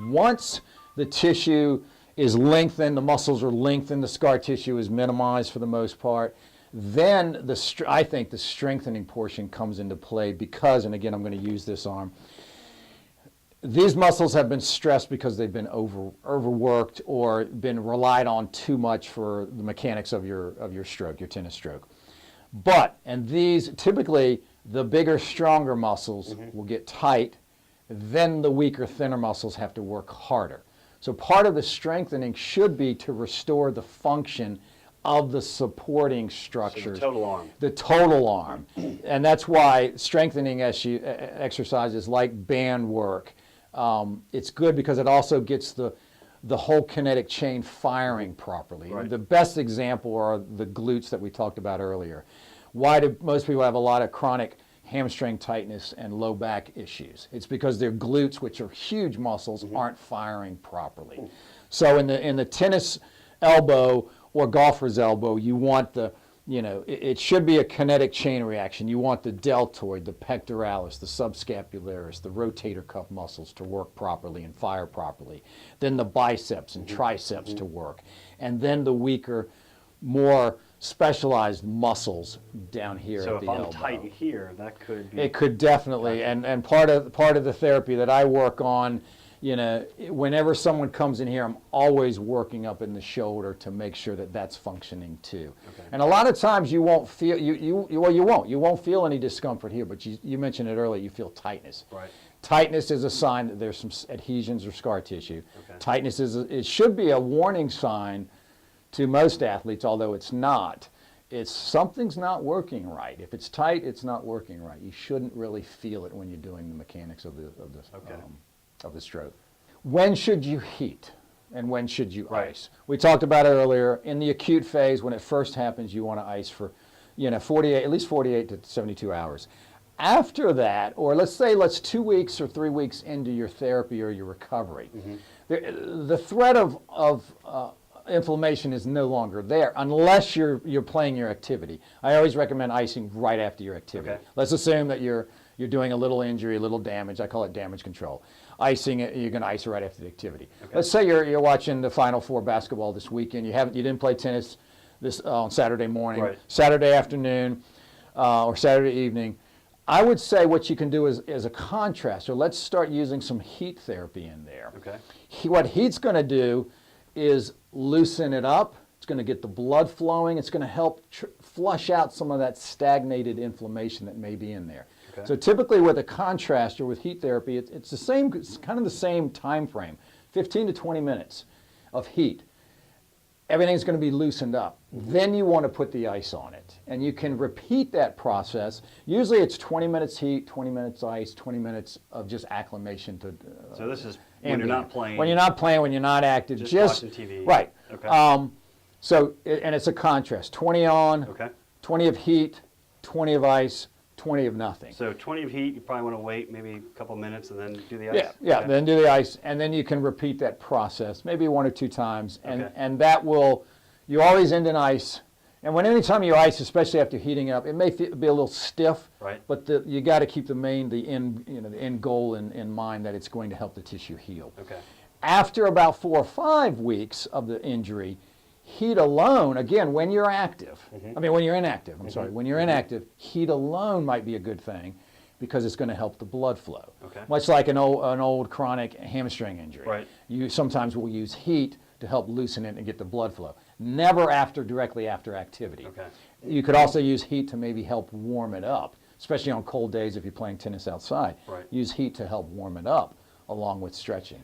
Once the tissue is lengthened, the muscles are lengthened, the scar tissue is minimized for the most part, then I think the strengthening portion comes into play because, and again I'm going to use this arm, these muscles have been stressed because they've been overworked or been relied on too much for the mechanics of your stroke, your tennis stroke. And these, typically the bigger, stronger muscles will get tight, then the weaker, thinner muscles have to work harder. So part of the strengthening should be to restore the function of the supporting structures. So the total arm. The total arm. And that's why strengthening exercises like band work, it's good because it also gets the whole kinetic chain firing properly. Right. The best example are the glutes that we talked about earlier. Why do most people have a lot of chronic hamstring tightness and low back issues? It's because their glutes, which are huge muscles, aren't firing properly. So in the tennis elbow or golfer's elbow, you want it should be a kinetic chain reaction. You want the deltoid, the pectoralis, the subscapularis, the rotator cuff muscles to work properly and fire properly. Then the biceps and triceps to work. And then the weaker, more specialized muscles down here at the elbow. So if I'm tight here, that could be... It could definitely, and part of the therapy that I work on, whenever someone comes in here, I'm always working up in the shoulder to make sure that that's functioning too. Okay. And a lot of times you won't feel, you won't feel any discomfort here, but you mentioned it earlier, you feel tightness. Right. Tightness is a sign that there's some adhesions or scar tissue. Okay. Tightness it should be a warning sign to most athletes, although it's not. It's something's not working right. If it's tight, it's not working right. You shouldn't really feel it when you're doing the mechanics of the stroke. When should you heat and when should you ice? We talked about it earlier. In the acute phase, when it first happens, you want to ice for at least 48 to 72 hours. After that, or let's 2 weeks or 3 weeks into your therapy or your recovery, the threat of inflammation is no longer there unless you're playing your activity. I always recommend icing right after your activity. Okay. Let's assume that you're doing a little injury, a little damage. I call it damage control. Icing it, you're going to ice it right after the activity. Okay. Let's say you're watching the Final Four basketball this weekend. You didn't play tennis on Saturday morning, Saturday afternoon, or Saturday evening. I would say what you can do is as a contrast, or let's start using some heat therapy in there. Okay. What heat's going to do is loosen it up. It's going to get the blood flowing. It's going to help flush out some of that stagnated inflammation that may be in there. Okay. So typically with a contrast or with heat therapy, it's kind of the same time frame, 15 to 20 minutes of heat. Everything's going to be loosened up. Then you want to put the ice on it. And you can repeat that process. Usually it's 20 minutes heat, 20 minutes ice, 20 minutes of just acclimation to so this is when you're not playing. When you're not playing, when you're not active. Just watching TV. Right. Okay. And it's a contrast. 20 on, 20 of heat, 20 of ice, 20 of nothing. So 20 of heat, you probably want to wait maybe a couple minutes and then do the ice? Yeah, then do the ice, and then you can repeat that process maybe 1 or 2 times, and that will, you always end in ice. And anytime you ice, especially after heating up, it may be a little stiff, but you got to keep the end goal in mind that it's going to help the tissue heal. Okay. After about 4 or 5 weeks of the injury, heat alone, again, when you're active, when you're inactive, when you're inactive, heat alone might be a good thing because it's going to help the blood flow. Okay. Much like an old chronic hamstring injury. You sometimes will use heat to help loosen it and get the blood flow. Never directly after activity. Okay. You could also use heat to maybe help warm it up, especially on cold days if you're playing tennis outside. Use heat to help warm it up along with stretching.